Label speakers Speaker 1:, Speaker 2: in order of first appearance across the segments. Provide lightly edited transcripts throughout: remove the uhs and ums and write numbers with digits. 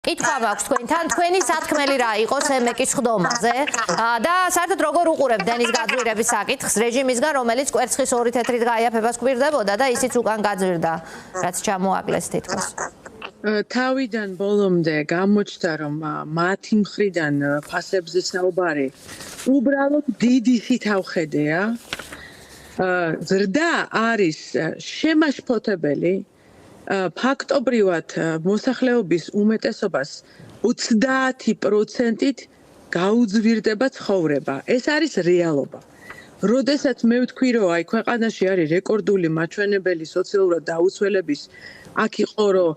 Speaker 1: კითხვა მაქვს თქვენთან, თქვენი სათქმელი რა იყოს ემეკის ხდომაზე და საერთოდ როგორ უყურებთ დენის გაძვირების საკითხს რეჟიმისგან, რომელიც კვერცხის ორი თეთრით გაიაფებას გვირდებოდა და ისიც უკან გაძვირდა, რაც ჩამოაკლეს თითქოს.
Speaker 2: თავიდან ბოლომდე გამოჩნდა, რომ მათი მხრიდან ფასებზე საუბარი უბრალოდ დიდი სითავხედეა. ზრდა არის შემაშფოთებელი, ფაქტობრივად მოსახლეობის უმეტესობას 30%-ით გაუძვირდება ცხოვრება. ეს არის რეალობა. როდესაც მე ვთქვი, რომ აი ქვეყანაში არის რეკორდული მაჩვენებელი სოციალურად დაუცველების, აქ იყო, რომ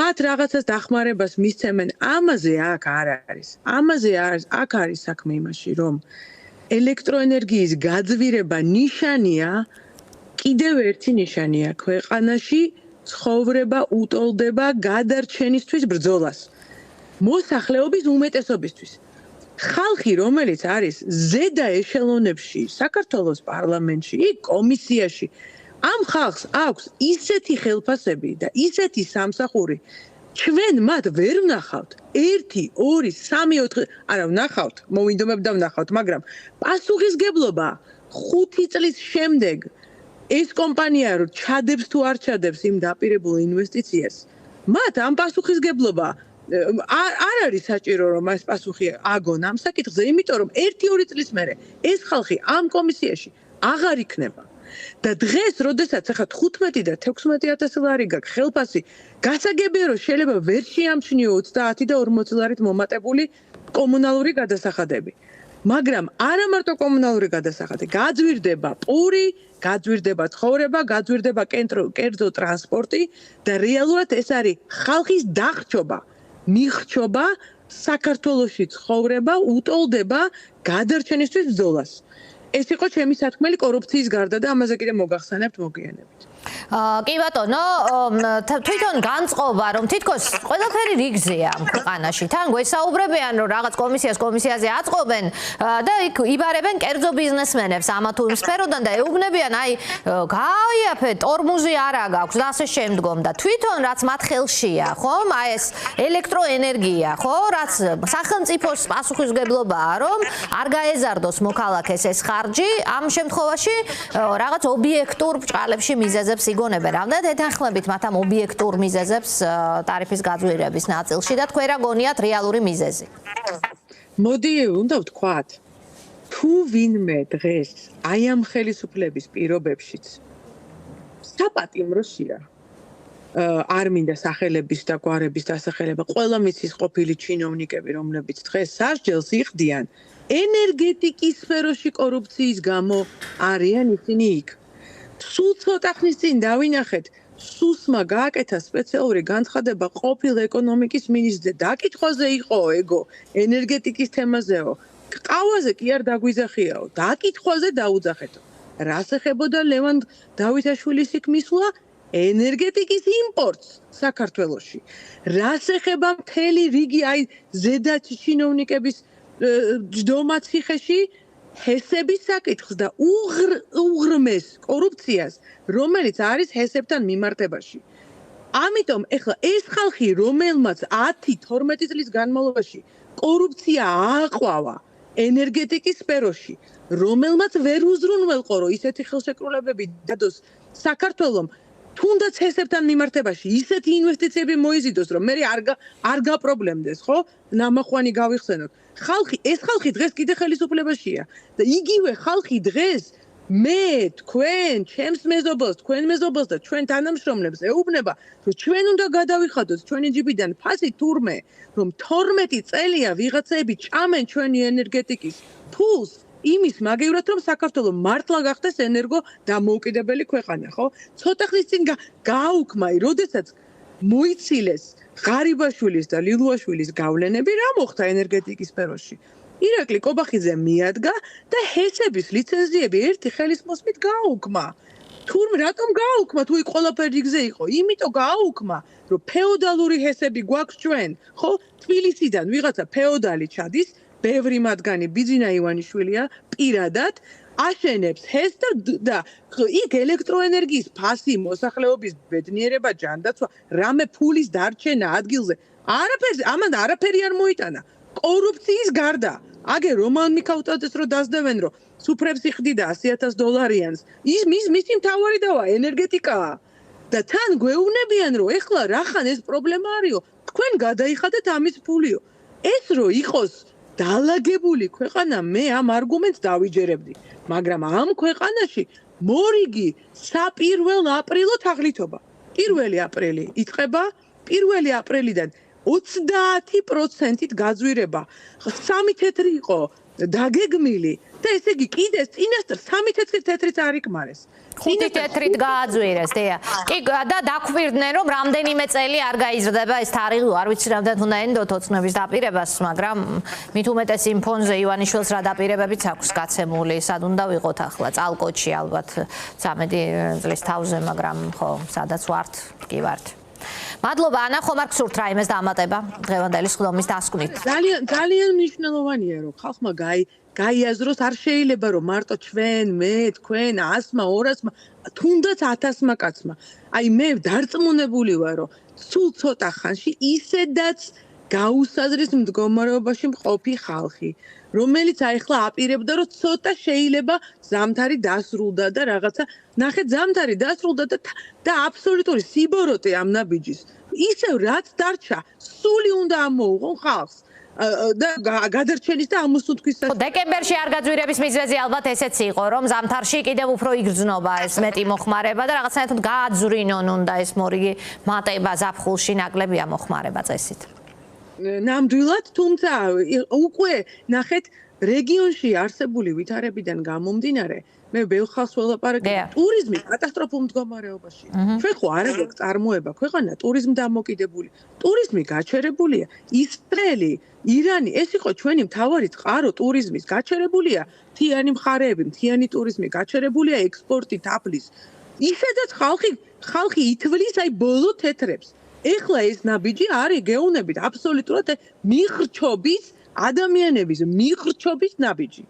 Speaker 2: მათ რაღაცას დახმარებას მისცემენ, ამაზე აქ არ არის. ამაზე აქ არის საქმე იმაში, რომ ელექტროენერგიის გაძვირება ნიშანია, კიდევ ერთი ნიშანია ქვეყანაში ცხოვრება უტოლდება გადარჩენისთვის ბრძოლას. მოსახლეობის უმეტესობისთვის. ხალხი, რომელიც არის ზედა ეშელონებში, საქართველოს პარლამენტში, კომისიაში, ამ ხალხს აქვს ისეთი ხელფასები და ისეთი სამსახური, ჩვენ მათ ვერ ვნახავთ 1, 2, 3, 4, არა ვნახავთ, მოვინდომებ და ვნახავთ, მაგრამ პასუხისგებლობა 5 წლის შემდეგ ეს კომპანია რო ჩადებს თუ არ ჩადებს იმ დაპირებულ ინვესტიციას, მათ ამ პასუხისგებლობა არ არის საჭირო რომ ეს პასუხი აგონ ამ საკითხზე, იმიტომ რომ 1-2 წლის მერე ეს ხალხი ამ კომისიაში აღარ იქნება. და დღეს, როდესაც ახლა 15 და 16,000 ლარი გაქვს ხელფასი, გასაგებია რომ შეიძლება ვერ შეამჩნიო 30 და 40 ლარით მომატებული კომუნალური გადასახადები. მაგრამ არა მარტო კომუნალური გადასახადი, გაძვირდება პური, გაძვირდება ცხოვრება, გაძვირდება კერძო ტრანსპორტი და რეალურად ეს არის ხალხის დახრჩობა, მიხჩობა საქართველოში ცხოვრება, უტოლდება გადარჩენისთვის ბრძოლას. ეს იყო ჩემი სათქმელი კორუფციის გარდა და ამაზე კიდე მოგახსენებთ მოგვიანებით.
Speaker 1: კი ბატონო, თვითონ განწყობა რომ თითქოს ყველაფერი რიგზეა ამ ქვეყანაში. თან გვესაუბრებიან რომ რაღაც კომისიაზე აწყობენ და იქ იბარებენ კერძო ბიზნესმენებს ამა თუ იმ სფეროდან და ეუბნებიან აი გაიაფეთ, ტორმუზი არა გაქვს და ასე შემდგომ და თვითონ რაც მათ ხელშია, ხომ? აი ეს ელექტროენერგია, ხო? რაც სახელმწიფოს პასუხისმგებლობაა რომ არ გაეზარდოს მოქალაქეს ეს ხარჯი, ამ შემთხვევაში რაღაც ობიექტურ ბრჭყალებში მიზეზებს იგონებენ. რამდენად ეთანხმებით მათ ამ ობიექტურ მიზეზებს ტარიფის გაძვირების ნაწილში და თქვენ რა გონიათ რეალური მიზეზი?
Speaker 2: მოდი უნდა ვთქვათ, თუ ვინმე დღეს აი ამ ხელისუფლების პირობებშიც საპატიმროშია, არ მინდა სახელების და გვარების დასახელება, ყველა მიცის ყოფილი ჩინოვნიკები, რომლებიც დღეს სასჯელს იხდიან ენერგეტიკის სფეროში კორუფციის გამო არიან ისინი იქ. სულ ცოტა ხნის წინ დავინახეთ, სუსმა გააკეთა სპეციალური განცხადება ყოფილ ეკონომიკის მინისტრზე. დაკითხვაზე იყო ეგო, ენერგეტიკის თემაზეო. ყავაზე კი არ დაგვიზახიაო, დაკითხვაზე დაუძახეთო. რას ეხებოდა ლევან დავითაშვილის იქ მისვლა? ენერგეტიკის იმპორტს საქართველოში. რას ეხება მთელი რიგი აი ზედა ჩინოვნიკების ჯდომა ციხეში? ჰესების საკითხს და უღრმეს კორუფციას, რომელიც არის ჰესებთან მიმართებაში. ამიტომ ეხლა ეს ხალხი, რომელმაც 10-12 წლის განმავლობაში კორუფცია ააყვავა ენერგეტიკის სფეროში, რომელმაც ვერ უზრუნველყო, რომ ისეთი ხელშეკრულებები დადოს საქართველომ, თუნდაც ჰესებთან მიმართებაში ისეთი ინვესტიციები მოიზიდოს, რომ მე არ გაპრობლემდეს, ხო? ნამახვანი გავიხსენოთ. ეს ხალხი დღეს კიდე ხელისუფლებაშია და იგივე ხალხი დღეს მე, თქვენ, ჩემს მეზობელს, თქვენ მეზობელს და ჩვენ თანამშრომლებს ეუბნება, რომ ჩვენ უნდა გადავიხადოთ ჩვენი ჯიბიდან ფასი თურმე, რომ 12 წელია ვიღაცები ჭამენ ჩვენი ენერგეტიკის ფულს იმის მაგევრად, რომ საქართველო მართლა გახდეს ენერგო დამოუკიდებელი ქვეყანა, ხო? ცოტა ხნის წინ გააუქმა, როდესაც მოიცილეს ღარიბაშვილის და ლილუაშვილის გავლენები, რა მოხდა ენერგეტიკის სფეროში? ირაკლი კობახიძე მიადგა და ჰესების ლიცენზიები ერთი ხელისმოსმით გააუქმა. თურმე რატომ გააუქმა, თუ იქ ყველაფერი რიგზე იყო? იმიტომ გააუქმა, რომ ფეოდალური ჰესები გვაქვს ჩვენ, ხო? თბილისიდან ვიღაცა ფეოდალი ჩადის, ბევრი მათგანი ბიძინა ივანიშვილია პირადად აშენებს ჰეს და იქ ელექტროენერგიის ფასი, მოსახლეობის ბედნიერება, ჯანდაცვა, რამე ფულის დარჩენა ადგილზე არაფერს ამან არაფერი არ მოიტანა. კორუფციის გარდა. აგერ რომან მიქაუტაძეს რო დასდევენ რომ სუფრებს იხდიდა $100,000-იანს. ის მისი მთავარი დავა ენერგეტიკაა. და თან გვეუბნებიან რომ ეხლა რახან ეს პრობლემა არისო, თქვენ გადაიხადეთ ამის ფულიო. ეს რო იყოს დალაგებული ქვეყანა, მე ამ არგუმენტს დავიჯერებდი. მაგრამ ამ ქვეყანაში მორიგი საპირველ აპრილო თაღლითობა. 1 აპრილი იწყება, 1 აპრილიდან 30%-ით გაძვირება. 3 თეთრი იყო დაგეგმილი და ესე იგი კიდე წინასწარ 3 თეთრიც არ იკმარეს.
Speaker 1: 5 თეთრით გააძვირეს, დია. კი და დაქვირდნენ რომ რამდენიმე წელი არ გაიზრდება ეს თარიღი, არ ვიცი რამდენად უნდა ენდოთ ოცნების დაპირებას, მაგრამ მით უმეტეს იმ ფონზე ივანიშვილს რა დაპირებებიც აქვს გაცემული, სად უნდა ვიყოთ ახლა წალკოჩი ალბათ 13 წლის თავზე, მაგრამ ხო, სადაც ვართ, კი ვართ. მადლობა ანა, ხომ არ გსურთ რაიმეს დამატება დღევანდელი სხდომის დასკვნით?
Speaker 2: ძალიან მნიშვნელოვანია რომ ხალხმა გაიაზროს, არ შეიძლება რომ მარტო ჩვენ, მე, თქვენ 100-მა, 200-მა, თუნდაც 1000-მა კაცმა. აი მე დარწმუნებული ვარ რომ სულ ცოტა ხანში ისედაც გაუსაზრის მდგომარეობაში მყოფი ხალხი, რომელიც აიხლა აპირებდა რომ ცოტა შეიძლება ზამთარი დასრულდა და რაღაცა ნახეთ ზამთარი დასრულდა და აბსოლუტური სიბოროტე ამ ნაბიჯის. ისევ რაც დარჩა, სული უნდა ამოუღონ ხალხს. და გადარჩენის და ამოსუნთქვის
Speaker 1: დეკემბერში არ გაძვირების მიზეზი ალბათ ესეც იყო, რომ ზამთარში კიდევ უფრო იგრძნობა ეს მეტი მოხმარება და რაღაცნაირად გააძვრინონ უნდა ეს მორიგი მატება ზაფხულში, ნაკლებია მოხმარება წესით.
Speaker 2: ნამდვილად, თუმცა უკვე ნახეთ რეგიონში არსებული ვითარებიდან გამომდინარე, მე ბევრ ხალხს ველაპარაკებ, ტურიზმი კატასტროფულ მდგომარეობაში. ჩვენ ხო არ აქვს წარმოება, ქვეყანა ტურიზმ დამოკიდებული. ტურიზმი გაჩერებულია. ისრაელი, ირანი, ეს იყო ჩვენი მთავარი წყარო ტურიზმის, გაჩერებულია მთიანი მხარეები, მთიანი ტურიზმი, გაჩერებულია ექსპორტი თაფლის. ისედაც ხალხი ითვლის აი ბოლო თეთრებს. ეხლა ეს ნაბიჯი არის გეუბნებით აბსოლუტურად მიღრჩობის ადამიანების მიღრჩობის ნაბიჯი.